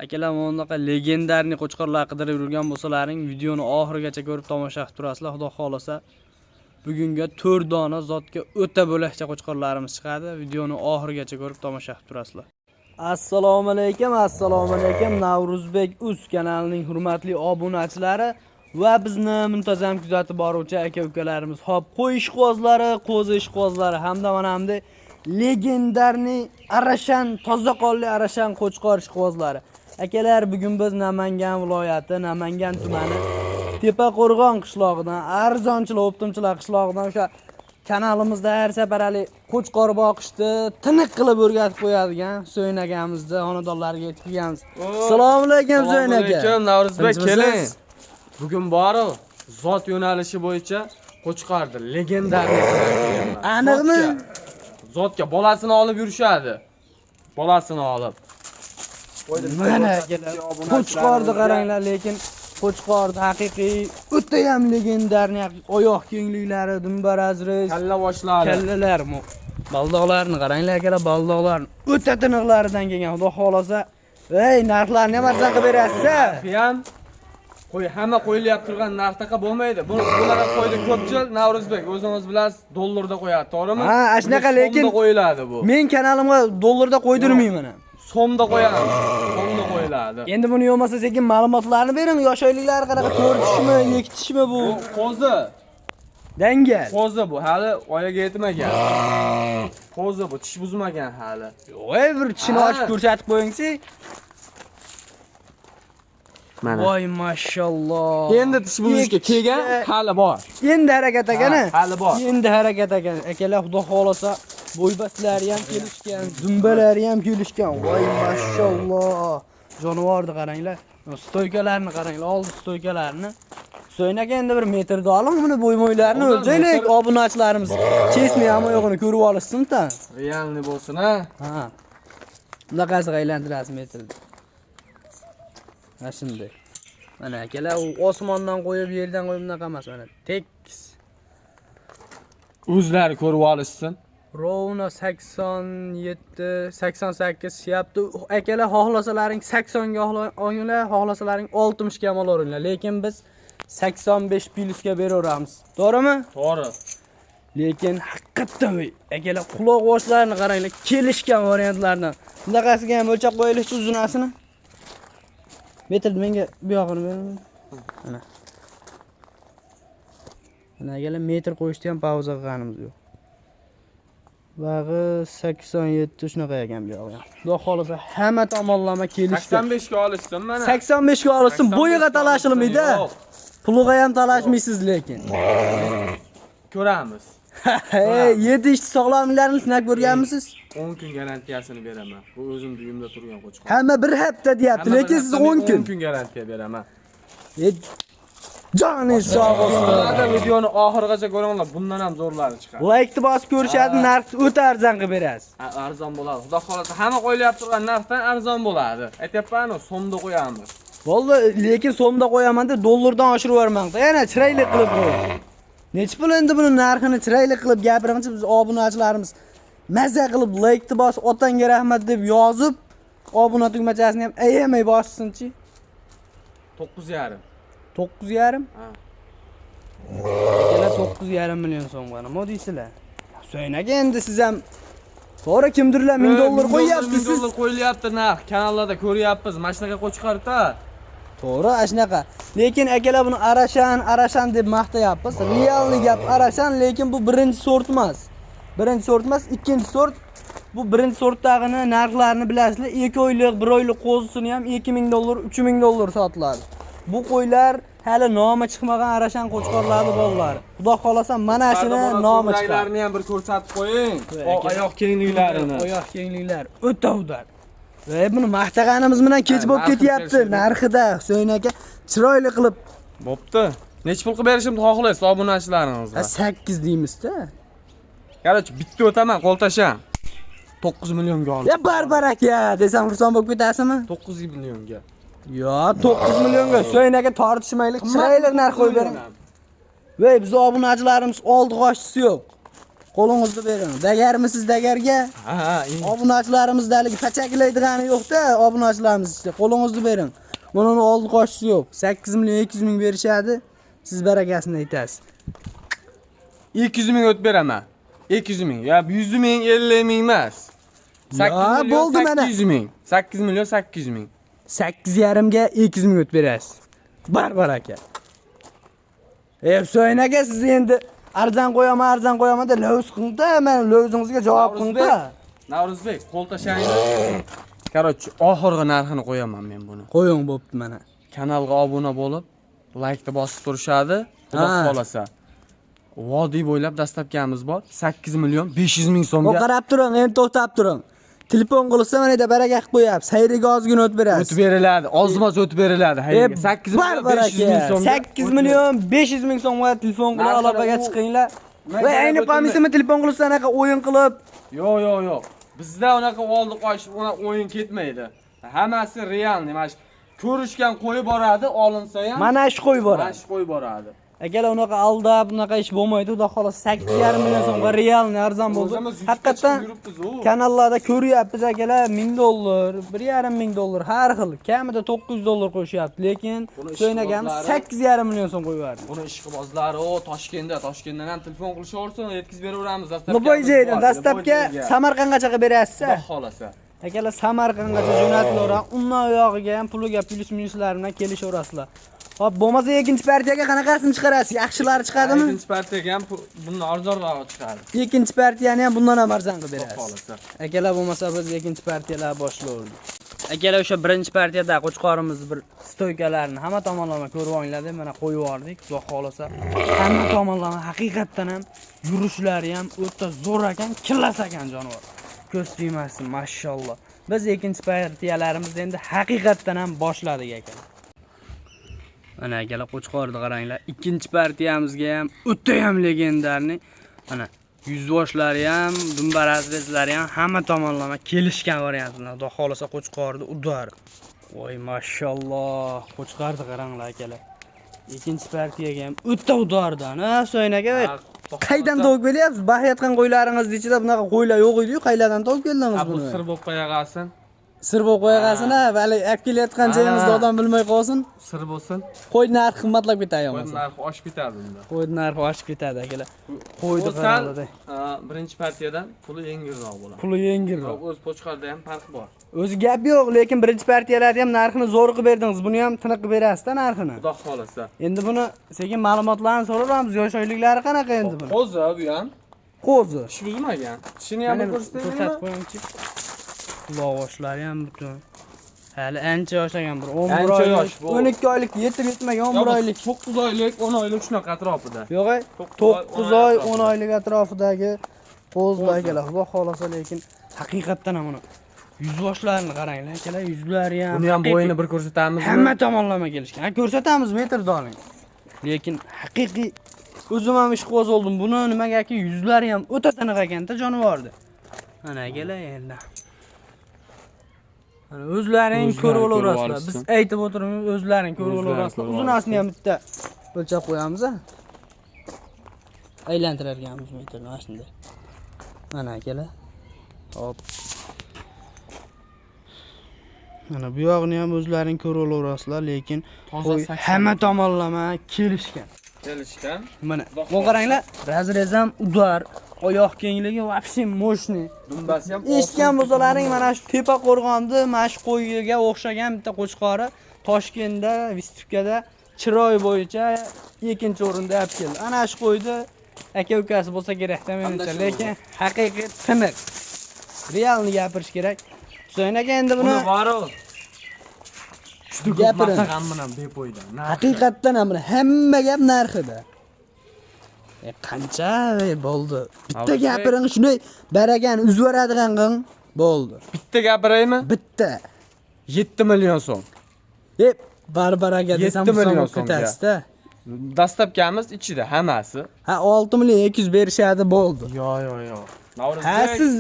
Akalar bunaqa legendarniy qo'chqorlar qidirib yurgan bo'lsalaring, videoni oxirigacha ko'rib tomosha qilib turasizlar. Xudo xolasa bugunga 4 dona zotga o'ta bo'lakcha qo'chqorlarimiz chiqadi. Videoni oxirigacha ko'rib tomosha qilib turasizlar. Assalomu alaykum. Navruzbek.uz kanalining hurmatli obunachilari va bizni muntazam kuzatib boruvchi aka-ukalarimiz. Xo'p, qo'y ishqozlari, qo'zi ishqozlari hamda mana hamda legendarniy Arashan, toza qonli Arashan qo'chqor ishqozlari. Akalar, bugun biz Namangan viloyati, Namangan tumani Tepaqo'rg'on qishlog'idan, arzonchilar, optimchilar qishlog'idan o'sha kanalimizda har safarali qo'chqor boqishni tiniq qilib o'rgatib qo'yadigan Husayn akamizni xonadonlariga yetib kelganmiz. Assalomu alaykum Husayn aka. Assalomu alaykum Navruzbek, keling. Bugun bori zot yo'nalishi bo'yicha qo'chqordi, legendarniy. Aniqmi? Zotga bolasini olib yurishadi. Bolasini olib. Mana akalar, qo'chqorni qaranglar, lekin qo'chqorni haqiqiy o'ta ham legendarniy oyoq kengliklari, dumbarazris, Kalla boshlari, kallalar, baldoqlarni qaranglar akalar, baldoqlarni o'ta tiniqlaridan kelgan. Xudo xolasa, ey, narxlarni ham arzon qilib berasiz. ham qo'y hamma qo'yilib turgan narxtaqa bo'lmaydi. Bunaqa qo'ydi ko'pchilik Navruzbek o'zingiz bilasiz, dollarda qo'yadi, to'g'rimi? Ha, shunaqa, lekin so'mda qo'yiladi bu. Men kanalimga dollarda qo'ydirmayman. So'mda qo'yamiz. So'mda qo'yiladi. Endi buni yo'lmasa sekin ma'lumotlarni bering. Yosh oyliklar qanaqa, 4 tishmi, 2 tishmi bu? Qo'zi. Dangal. Qo'zi bu, hali oyaga yetmagan. Qo'zi bu, tish buzmagan hali. Voy, bir tishini ochib ko'rsatib qo'ying-chi. Mana. Voy, mashalloh. Endi tish buzishga kelgan, hali bor. Endi harakat ekan. Hali bor. Endi harakat ekan. Akalar, xudo xolasa, bo'ybaslari ham kelishgan, dumbalari ham kelishgan. Voy, mashalloh. Jonivorni qaranglar. Stoykalarni qaranglar, oldi stoykalarni. So'ynaga endi bir metrda oling, buni bo'y-mo'ylarini o'lchaylik, obunachilarimiz. Chesmi ham yo'g'ini ko'rib olishsin-da. Realni bo'lsin, ha? Ha. Bunaqasiga aylantirasiz metrda. Mana shunday. Mana akalar, u osmondan qo'yib, yerdan qo'yib bunaqa emas, mana tekis. O'zlari ko'rib olishsin. Rovna 87, 88 yapti. Akalar, xohlasalaring 80 ga olinglar, xohlasalaring 60 ga ham olaveringlar. Lekin biz 85 plyusga beraveramiz. To'g'rimi? To'g'ri. Lekin haqiqatan akalar, quloq oshlarini qaranglar, kelishgan variantlardan. Bunaqasiga ham o'lchab qo'yaylik uzunasini. Metrni menga bu yog'ini bering. Mana. Mana akalar, metr qo'yishni ham pauza qilganimiz yo'q. Bag'i 87 shunaqa ekan bu yog'i. Xudo xolasa hamma tomonlama kelishgan. 85 ga olishsin mana. 85 ga olishsin, bo'yiga talashilmaydi. Pulga ham talashmaysiz lekin. Ko'ramiz. Hey, 7 ishchi sog'lomliklarini sinab ko'rganmisiz? 10 kun garantiyasini beraman. Bu o'zim uyimda turgan qo'chqor. Hamma bir hafta deyapti, lekin siz 10 kun. 10 kun garantiya beraman. Joningiz sog' bo'lsin. Hozir videoni oxirigacha ko'ringlar, bundan ham zo'rlari chiqadi. Like-ni bosib ko'rishadi, narxni o'ta arzon qilib berasiz. Arzon bo'ladi. Xudo xolasa hamma qo'yilyapti turgan narxdan arzon bo'ladi. Aytyapman-ku, so'mda qo'yamiz. Bo'ldi, lekin so'mda qo'yaman deb dollardan oshirib yubormangda. Yana chiroyli qilib qo'y. Necha pul endi buni narxini chiroyli qilib gapiringchi, biz obunachilarimiz mazza qilib like-ni bosib, otangga rahmat deb yozib, obuna tugmachasini ham ayamay bossinchi. 9,5. 9,5? Ha. Akalar, 9,5 million so'mga nima deysizlar? Husayn aka, endi siz ham to'g'ri kimdirlar 1000 dollar qo'yapti, siz 1000 dollar qo'yilyapti narx. Kanallarda ko'ryapmiz. Mana shunaqa qo'chqorda. to'g'ri, shunaqa. Lekin akalar, buni Arashan deb maqtayapmiz. Realni gap Arashan, lekin bu birinchi sort emas. Birinchi sort emas, ikkinchi sort. Bu birinchi sortdagini narxlarini bilasizlar. 2 oylik, 1 oylik qo'zisini ham 2000 dollar, 3000 dollar sotiladi. Bu qo'ylar hali nomi chiqmagan Arashan qo'chqorlarning bolalari. Xudo xolasa mana shuni nomi chiqadi. Qo'ylarni ham bir ko'rsatib qo'ying. Oyoq kengliklarini. Oyoq kengliklar o'ta udar. Va buni maqtaganimiz bilan kech bo'lib ketyapti. Narxida Husayn aka chiroyli qilib. Bo'pti. Necha pul qilib berishimni xohlaysiz obunachilaringizga? 8 deymiz-da. Qarach, bitta o'taman, qo'ltasham. 9 millionga oldim. Ya barbar aka, desam xursand bo'lib ketasizmi? 9 millionga. Yo, 9 millionga Husayn aka tortishmaylik, chiroyli narx qo'yib bering. Voy, biz obunachilarimiz oldi qo'shchisi yo'q. Qo'lingizni bering. Dagarmisiz dagarga? Ha, iyi. Obunachilarimizdagi pachaklaydigani yo'q-da, obunachilarimiz işte. Qo'lingizni bering. Buning oldi qo'shisi yo'q. 8 million 200 ming berishadi. Siz barakasini aytasiz. 200 ming o'tib beraman. 200 ming. Ya 100 ming 50 ming emas. 8 Ya, million bo'ldi mana. 800 ming. 8 million 800 ming. 8,5 ga 200 ming o'tib berasiz. Baraka. So'yin aka siz endi arzon qo'yaman deb lövz qilingda, men lövzingizga javob qilingda. Navruzbek, qo'l tashlayinglar. Короче, oxirgi narxini qo'yaman men buni. Qo'ying bo'pti mana. Kanalga obuna bo'lib, like ni bosib turishadi. Xudo Ha. xolasa. Vodiy bo'ylab dastlabkamiz bor. 8 million 500 ming O so'mga qarab turing, endi to'xtab turing. Telefon qilsa mana yerda baraka qilib qo'yapsiz. Sayriga ozgina o'tib berasiz. o'tib beriladi. Ozmoz o'tib beriladi. Hayırga 8 million 500 ming so'mga. 8 million 500 ming so'mga telefon qilib aloqaga chiqinglar. Va ayni pamisimi telefon qilsa anaqa o'yin qilib, Yo'q. Bizda unaqa oldi qo'yish, unaqa o'yin ketmaydi. Hammasi real, nima ko'rishgan qo'yib boradi, olinsa ham mana shu qo'yib mana boradi. shu qo'yib boradi. Akalar unaqa aldab, unaqa ish bo'lmaydi. Xudo xolasa 8,5 million so'mga realni arzon bo'ldi. Haqiqatan kanallarda ko'ryapmiz akalar, $1000, $1,500 har xil. Kamida $900 qo'shyapti, lekin so'ynagamiz 8,5 million so'm qo'yardi. Buni ishqibozlari Toshkentdan ham telefon qilishaversin, yetkazib beraveramiz dastlabki. Nuboyjaydan dastlabga Samarqandgacha qilib berasiz. Xudo xolasa. Akalar Samarqandgacha jo'natilaveradi. Undan yog'iga ham puliga plus minuslar bilan kelishaverasizlar. Hop, bo'lmasa ikkinchi partiyaga qanaqasini chiqarasiz? Yaxshilari chiqadimi? Ikkinchi partiyaga ham bundan arzonroq chiqadi. Ikkinchi partiyani ham bundan ham arzon qilib Xudo berasiz. xolasa. Akalar bo'lmasa biz ikkinchi partiyalar boshlayverdik. Akalar o'sha birinchi partiyada qo'chqorimiz bir stoykalarni hamma tomonlama ko'rib olinglar deb mana qo'yib yubordik. Xudo xolasa hamma tomonlama haqiqatan ham yurishlari ham o'ta zo'r ekan, killas ekan jonivor. Ko'z tegmasin, mashalloh. Biz ikkinchi partiyalarimizni endi haqiqatan ham boshladik ekan. Mana akalar qo'chqorni qaranglar. Ikkinchi partiyamizga ham o'ta ham legendarni mana yuzboshlari ham, dumbarazlari ham hamma tomonlama kelishgan variantlar. Xudo xolasa qo'chqorni udar. Voy mashalloh, qo'chqorni qaranglar akalar. Ikkinchi partiyaga ham o'ta udardan, ha, So'ynaga. Qaydan topib kelyapsiz? Baxyatgan qo'ylaringizni ichida bunaqa qo'ylar yo'q edi-yu, qaylardan topib keldingiz Bu buni? sir bo'lib qo'yag'asin. Sir bo'lib qo'yag'asin, ha, vali olib kelayotgan joyimizda odam bilmay qolsin. Sir bo'lsin. Qo'y narxi qimmatlab ketadi Qo'y bo'lmasa. narxi oshib ketadi bunda. Qo'y narxi oshib ketadi akalar. Qo'yni qaranglar. Birinchi partiyadan puli yengilroq bo'ladi. Puli yengilroq. O'z pochqarda ham farq bor. O'zi gap yo'q, lekin birinchi partiyalarda ham narxini zo'r qilib berdingiz. Buni ham tiniq qilib berasiz-da narxini. Xudo xolasa. Endi buni sekin ma'lumotlarni so'raymiz. Yosh oyliklari qanaqa endi buni? Qo'zi bu ham. Qo'zi. Tish buzmagan. Tishini ham ko'rsataymi? Ko'rsatib qo'ying-chi. Quloq ham butun. Hali ancha yosh ekan, bir 11 Ancha oylik, yosh bu. 12 oylik, yetib yetmagan 11 oylik. 9 oylik, 10 oylik shunaqa atrofida. Yo'q, 9 oy, 10 oylik atrofidagi qo'zlar akalar. Xudo xolasa, lekin haqiqatan ham uni yuzboshlarni qaranglar akalar, yuzlari ham. Buni ham bo'yini bir ko'rsatamizmi? Hamma tomonlama kelishgan. Ha, ko'rsatamiz, metrda oling. Lekin haqiqiy o'zim ham ishqiboz oldim. Buni nimagaki yuzlari ham o'ta tiniq ekanda jonivordi. Mana akalar endi. Mana o'zlaring ko'rib olasizlar. Biz aytib o'tiramiz, o'zlaring ko'rib olasizlar. Uzunasini ham bitta o'lchab qo'yamiz-a. Aylantirarganmiz metrni mana shunday. Mana akalar. Hop. Mana bu yog'ini ham o'zlaring ko'rib olasizlar, lekin hamma tomonlama kelishgan. Mana bu qaranglar, razrez ham udar, oyoq kengligi вообще мощный. Dumbasi ham Eshitgan bo'lsalaring, mana shu tepa qo'rg'onni, mana shu qo'yga o'xshagan bitta qo'chqori Toshkentda, Vistivkada chiroy bo'yicha ikkinchi o'rinda olib keldi. Ana shu qo'ydi aka-ukasi bo'lsa kerak-da menimcha, lekin haqiqiy tiniq. Realni gapirish kerak. So'ynaga endi buni baro. Shu gapiring. maqsad bilan bepoydan. Haqiqatdan ham hamma gap narxida. Qancha bo'ldi? Bitta gapiring, shunday baragan uzvaradigan qing bo'ldi. Bitta gapiraymi? Bitta. 7 million so'm. Barbaraga desam 7 million so'mga. Dastlabkamiz ichida hammasi. Ha, 6 million 200 berishadi bo'ldi. Yo'q. Ha, siz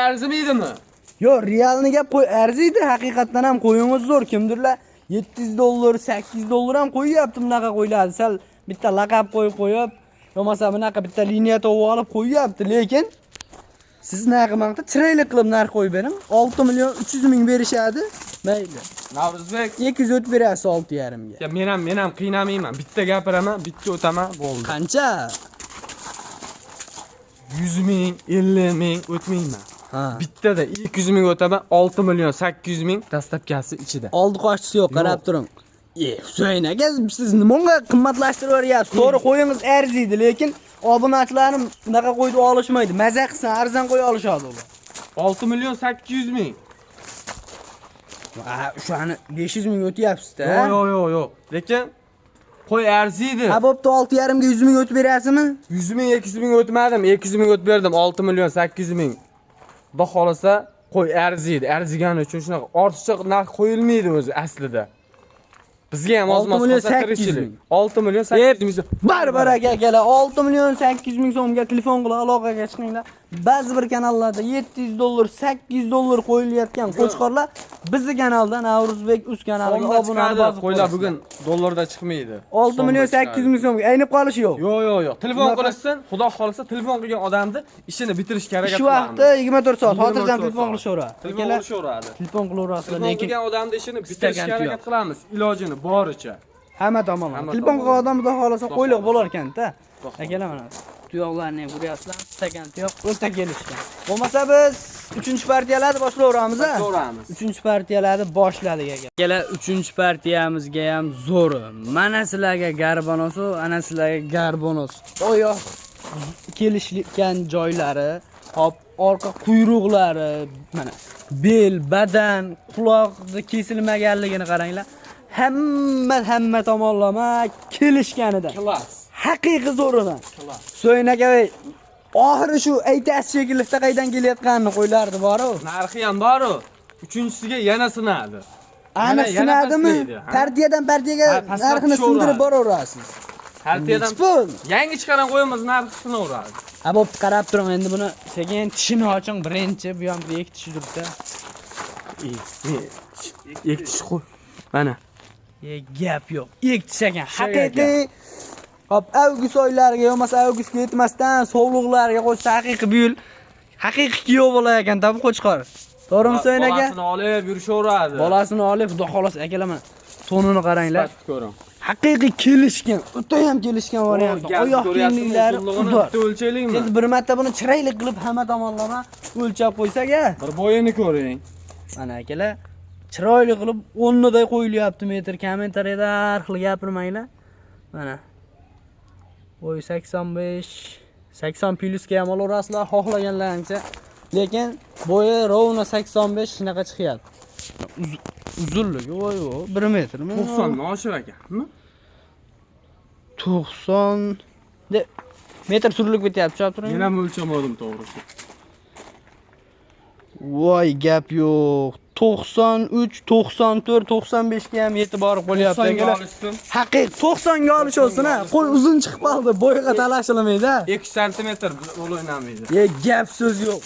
arzimaydimi? Yo'q, realni gap qo'y arziydi, haqiqatan ham qo'yingiz zo'r. Kimdirlar $700, $800 ham qo'yyapti bunaqa qo'ylarni. Sal bitta laqab qo'yib, Bo'lmasa bunaqa bitta liniya tovib olib qo'yyapti, lekin siz nima qilmoqda? Chiroyli qilib narx qo'yib bering. 6 million 300 ming berishadi. Mayli. Navruzbek, 200 o'tib berasiz 6,5 ga. ya men ham qiynamayman. Bitta gapiraman, bitta o'taman, bo'ldi. Qancha? 100 ming, 50 ming o'tmayman. Ha. Bittada 200 ming o'taman, 6 million 800 ming dastlabkasi ichida. Oldi qochisi yo'q, qarab turing. Husayn aka, siz nimaga qimmatlashtirib beryapsiz? To'g'ri qo'yingiz arziydi, lekin obunachilarim bunaqa qo'yib olishmaydi. Maza qilsa arzon qo'ya olishadi ular. 6 million 800 ming. O'shani 500 ming o'tyapsiz-da. Yo'q. Lekin qo'y arziydi. Ha, bo'pti, 6,5 ga 100 ming o'tib berasizmi? 100 ming, 200 ming o'tmadim. 200 ming o'tib berdim. 6 million 800 ming. Xudo xolasa qo'y arziydi. Arzigani uchun shunaqa ortiqcha narx qo'yilmaydi o'zi aslida. Bizga ham ozmoz qilsa 6 million 800 ming. Barbar aka akalar, 6 million 800 ming so'mga telefon qilib aloqaga chiqinglar. Ba'zi bir kanallarda 700 dollar, 800 dollar qo'yilayotgan qo'chqorlar bizning kanalda Navruzbek uz kanaliga obuna bosib qo'ylar bugun dollarda chiqmaydi. 6 million 800 ming so'mga aynib qolishi yo'q. Yo'q. Telefon qilsin, Xudo xolasa telefon qilgan odamni ishini bitirishga harakat Shu qilamiz. vaqtda 24 soat xotirjam telefon qilishaveradi. Telefon qilishaveradi. Telefon qilaverasizlar, Lekin lekin qilgan odamni ishini bitirishga harakat qilamiz, ilojini boricha. hamma tomonlama. Telefon qilgan odam xudo xolasa qo'yliq bo'lar ekan-da. Akalar mana tuyoqlarni ko'ryapsizlar, stakan tuyoq o'ta kelishgan. Bo'lmasa biz 3-partiyalarni boshlayveramiz-a? Boshlayveramiz. 3-partiyalarni boshladik aka. Akalar 3-partiyamizga ham zo'r. Mana sizlarga garbanos, ana sizlarga garbanos. Oyoq kelishgan joylari, hop orqa quyruqlari, mana bel, badan, quloqni kesilmaganligini qaranglar. Hamma tomonlama kelishganida. Klass. Haqiqiy zo'ridan. Klass. So'yin aka, oxiri shu aytasiz shekilli qaydan kelayotganini qo'ylardi bor-ku. Narxi ham bor-ku. Uchinchisiga yana sinadi. Ana sinadimi? Partiyadan partiyaga narxini sindirib boraverasiz. Partiyadan yangi chiqqan qo'yimiz narxi sinaveradi. Ha, bo'p, qarab turing, endi buni sekin tishini oching, birinchi bu ham ikki tishi turibdi. Ikki tish qo'y. Mana. Gap yo'q. Ikki tish ekan. Haqiqiy hop, avgust oylariga yo'masa avgustga yetmasdan sovliqlarga qo'shsa haqiqiy buyul. Haqiqiy kuyov bo'lar ekan-da bu qo'chqor. To'g'rimi So'yin aka? Bolasini olib yurishaveradi. Bolasini olib, xudo xolos akalar mana tonini qaranglar. Ko'ring. Haqiqiy kelishgan, o'ta ham kelishgan variant. Oyoq kengliklari bitta o'lchaylikmi? Endi bir marta buni chiroyli qilib hamma tomonlama o'lchab qo'ysak-a. Bir bo'yini ko'ring. Mana akalar, chiroyli qilib 10 day qo'yilyapti metr. Kommentariyada har xil gapirmanglar. Mana. Bo'y 85, 80 plyusga ham olaverasizlar xohlaganlaringcha. Lekin bo'yi rovna 85 shunaqa chiqyapti. Uzunligi voy 1 metrmi? 90 ni oshir ekanmi? 90 de metr surilib ketyapti, chop turing. Men ham o'lchamadim to'g'risi. Voy, gap yo'q. 93, 94, 95 ga ham yetib borib qolyapti akalar. Haqiqiy 90 ga olish olsin ha. Qo'y uzun chiqib qoldi, bo'yiga talashilmaydi. 2 sm yo'l o'ynamaydi. Gap so'z yo'q.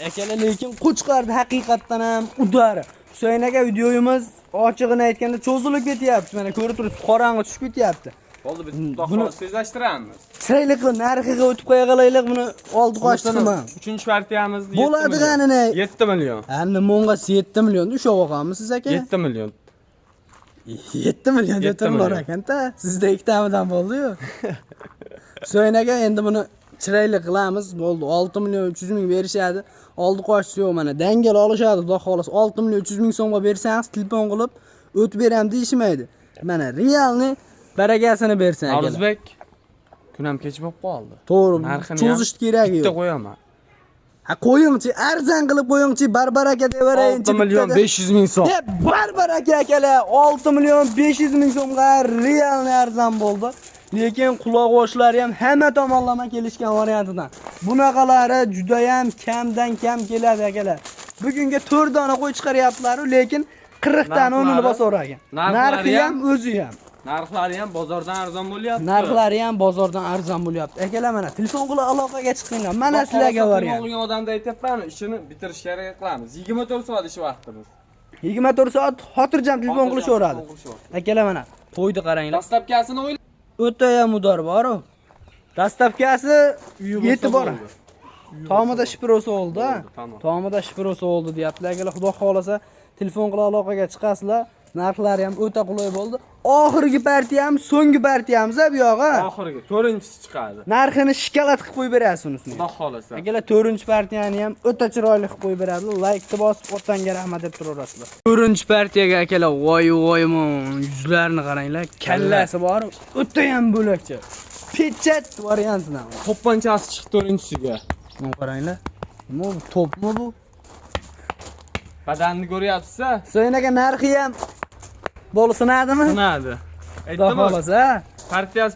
Akalar, lekin qo'chqardi haqiqatdan ham udari. So'yin aka, videoyimiz ochiqini aytganda cho'zilib ketyapti. Mana ko'rib turibsiz, qorong'i tushib ketyapti. Bo'ldi, biz buni tezlashtiramiz. Chiroyli qilib narxiga o'tib qo'ya qolaylik, buni oldi qo'shtirman. 3-partiyamizni bo'ladiganini 7 million. Endi monga 7 million ushlab olganmiz siz aka? 7 million. 7 million deb bor ekan-da. Sizda ikkitamidan bo'ldi-yu. So'yin aka, endi buni chiroyli qilamiz. Bo'ldi, 6 million 300 ming berishadi. Oldi qo'shisi yo'q, mana dangal olishadi, xudo xolos. 6 million 300 ming so'mga bersangiz, telefon qilib o'tib beram deyishmaydi. Mana realni baragasini bersin aka. Navruzbek kun ham kech bo'lib qoldi. To'g'ri, cho'zish kerak yo'q. Bitta qo'yaman. Ha, qo'yingchi, arzon qilib qo'yingchi, barbar aka deverayinchi. 6 million 500 ming so'm. Barbar aka akalar, 6 million 500 ming so'mga realni arzon bo'ldi. Lekin quloq oshlari ham hamma tomonlama kelishgan variantidan. Bunaqalari juda ham kamdan kam keladi akalar. Bugunga 4 dona qo'y chiqaryaptilar, lekin 40 tani o'rnini bosavergan. Narxi ham o'zi ham. Narxlari ham bozordan arzon bo'lyapti. Narxlari ham bozordan arzon bo'lyapti. Akalar, mana telefon qilib aloqaga chiqinglar. Mana sizlarga variant. Olgan odamda aytyapman, ishini bitirishga harakat qilamiz. 24 soat ish vaqtimiz. 24 soat xotirjam telefon qilishaveradi. Akalar, mana qo'ydi qaranglar. Dastlabkasini o'yla. O'ta ham udor bor-ku. Dastavkasi yetib bor. bo'ldi. Tomida shpirosi oldi. Tamam. Tomida shpirosi oldi deyaptilar. Agar Xudo xolasa telefon qilib aloqaga chiqasizlar. Narxlari ham o'ta qulay bo'ldi. Oxirgi partiya ham, so'nggi partiyamiz bu yog'i. Oxirgi 4-inchisi chiqadi. Narxini shikolat qilib qo'yib berasiz unisini. Xudo xolasa. Agar 4-partiyani ham o'ta chiroyli qilib qo'yib beradi. Like bosib, otanga rahmat deb turaverasizlar. 4-partiyaga akalar, voy-voymon, yuzlarini qaranglar. Kallasi bor, o'ta ham bo'lakcha. Pechat variantidan. To'pponchasi chiqdi 4-inchisiga. Mana qaranglar. Nima bu? Topmi bu? Badanni ko'ryapsiz-a? So'ynaga narxi ham bo'lisinadimi? Sinadi. Xudo xolasa.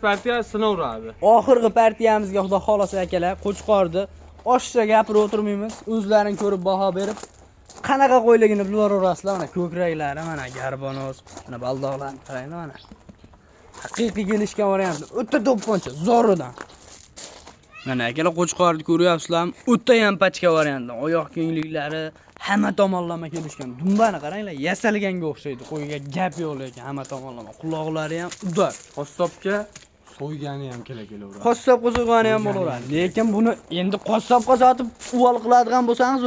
Partiya sinaveradi. Oxirgi partiyamizga Xudo xolasa akalar, Qo'chqorni oshcha gapirib o'tirmaymiz. O'zlaring ko'rib baho berib, qanaqa qo'yligini bilib o'raverasizlar. Mana ko'kraklari, mana garbonoz, mana baldoqlarni qaranglar mana. Haqiqiy kelishgan variant. O'ta to'pponcha, zo'ridan. Mana akalar Qo'chqorni ko'ryapsizlarmi? O'ta ham pachka variantdan. Oyoq kengliklari hamma tomonlama kelishgan. Dumbani qaranglar, yasalganga o'xshaydi. Qo'yga gap yo'q lekin hamma tomonlama. Quloqlari ham udar. Qassobga so'ygani ham kelaveradi. Qassob qo'zg'ani ham bo'laveradi. Lekin buni endi qassobga sotib uvol qiladigan bo'lsangiz,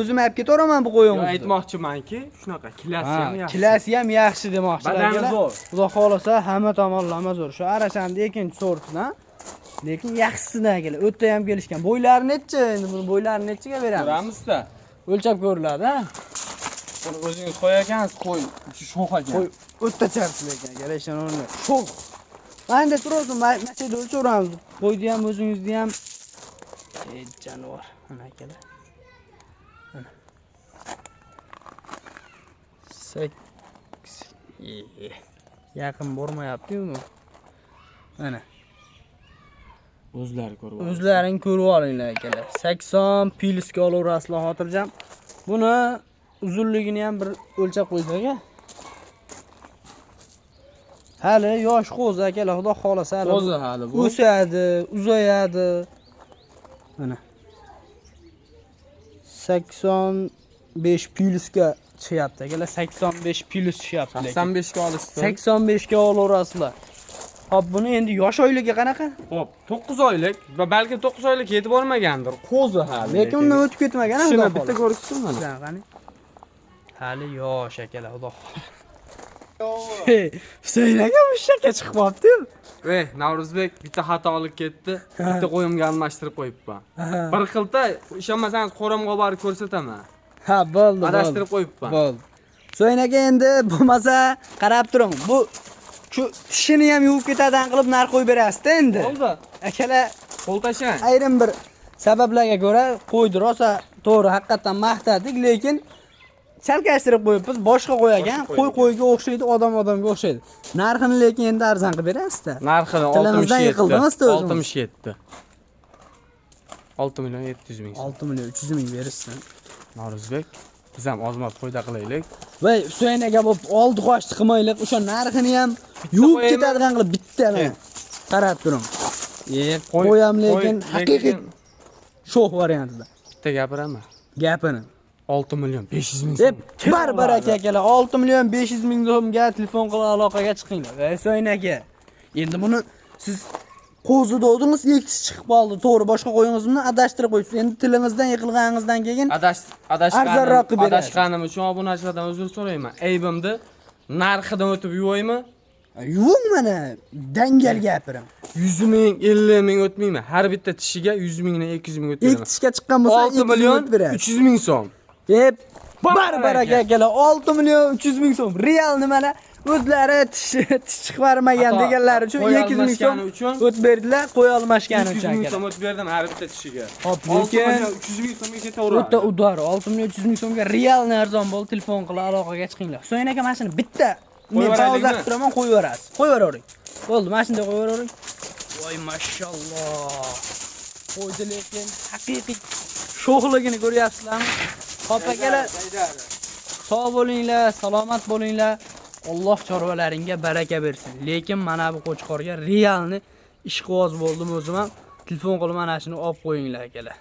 o'zim olib ketaveraman bu qo'yingizni. Aytmoqchimanki, shunaqa kilasi ham yaxshi. Kilasi ham yaxshi demoqchilar. Badani zo'r. Xudo xolasa hamma tomonlama zo'r. Shu arashani ikkinchi sortidan. Lekin yaxshisidan akalar, o'tda ham kelishgan. Bo'ylari necha? Endi buni bo'ylari nechaga beramiz? Ko'ramizda. O'lchab ko'riladi, ha? Buni o'zingiz qo'yakansiz, qo'y. Sho'x ekan. Qo'y o'tda charchil ekan, akalar, ishonolmay. Sho'x. Manda turasiz, machida o'lchaveramiz. Qo'yni ham o'zingizni ham jonivor. Mana akalar. Mana. Yaqin bormayapti-yu. Mana. O'zlaring ko'rib olinglar akalar. 80 pilsga olaverasizlar xotirjam. Buni uzunligini ham bir o'lchab qo'ysak a. Hali yosh qo'zi akalar, Xudo xolasa Qo'zi hali bu. O'sadi, uzayadi. Mana. 85 pilsga chiqyapti akalar. 85 pils chiqyapti lekin. 85 ga olishsin. 85 ga olaverasizlar. Hop, buni endi yosh oyligi qanaqa? Hop, 9 oylik va balki 9 oylik yetib bormagandir. Qo'zi hali. Lekin undan o'tib ketmagan, shuni bitta ko'rishsin mana. Qani? Hali yosh akalar, Xudo. Husayn aka mushakka chiqib qolibdi-yu. Navruzbek bitta xatolik ketdi. Bitta qo'yimga almashtirib qo'yibman. Bir xilta, ishonmasangiz qo'ramga borib ko'rsataman. Ha, bo'ldi. Adashtirib qo'yibman. Bo'ldi. Husayn aka endi bo'lmasa qarab turing. Bu shu tishini ham yuvib ketadigan qilib narx qo'yib berasiz-da endi. Bo'ldi. Akalar, qo'l tashlang. Ayrim bir sabablarga ko'ra qo'ydi rosa to'g'ri haqiqatan maqtadik, lekin chalkashtirib qo'yibmiz, boshqa qo'yagan, qo'yga o'xshaydi, odamga o'xshaydi. Narxini lekin endi arzon qilib berasiz-da. Narxini 67. 6 million 700 ming. 6 million 300 ming berishsin. Navruzbek, biz ham ozmat foyda qilaylik. Voy, Husayn aka bo'lib oldi qo'shti qilmaylik, o'sha narxini ham yuvib ketadigan qilib bitta mana. Qarab turing. Qo'yam lekin haqiqiy sho'x variantida. Bitta gapiraman. Gapini. 6 million 500 ming. Deb baraka akalar 6 million 500 ming so'mga telefon qilib aloqaga chiqinglar. Voy Husayn aka. Endi buni siz qo'zi dodingiz ikkisi chiqib qoldi. To'g'ri, boshqa qo'yingiz bilan adashtirib qo'yibsiz. Endi tilingizdan yiqilganingizdan keyin adashganim uchun obunachilardan uzr so'rayman. Aybimni narxidan o'tib yuvaymi? Yuving mana, dangal gapirim. 100 ming, 50 ming o'tmaymi? Har bitta tishiga 100 mingdan 200 ming o'tmaymi? Ikki tishga chiqqan bo'lsa 6 million 300 ming so'm. Baraka akalar 6 million 300 ming so'm. Real nimalar? O'zlari tish chiqarmagan deganlar uchun 200 ming so'm o'tib berdilar, qo'y olmashgani uchun. 200 ming so'm o'tib berdim har bitta tishiga. Hop, 6 million 300 ming so'mga ketaveradi. O'ta udar, 6 million 300 ming so'mga realni arzon bo'ldi, telefon qilib aloqaga chiqinglar. Husayn aka mana shuni bitta men pauza qilib turaman, qo'yib yuborasiz. Qo'yib yuboring. Bo'ldi, mana shunday qo'yib yuboring. Voy mashalloh. Qo'ydi lekin haqiqiy sho'xligini ko'ryapsizlarmi? Hop akalar, sog' bo'linglar, salomat bo'linglar. Alloh chorvalaringga baraka bersin. Lekin mana bu Qo'chqorga realni ishqivoz bo'ldim o'zim ham. Telefon qilib mana shuni olib qo'yinglar akalar.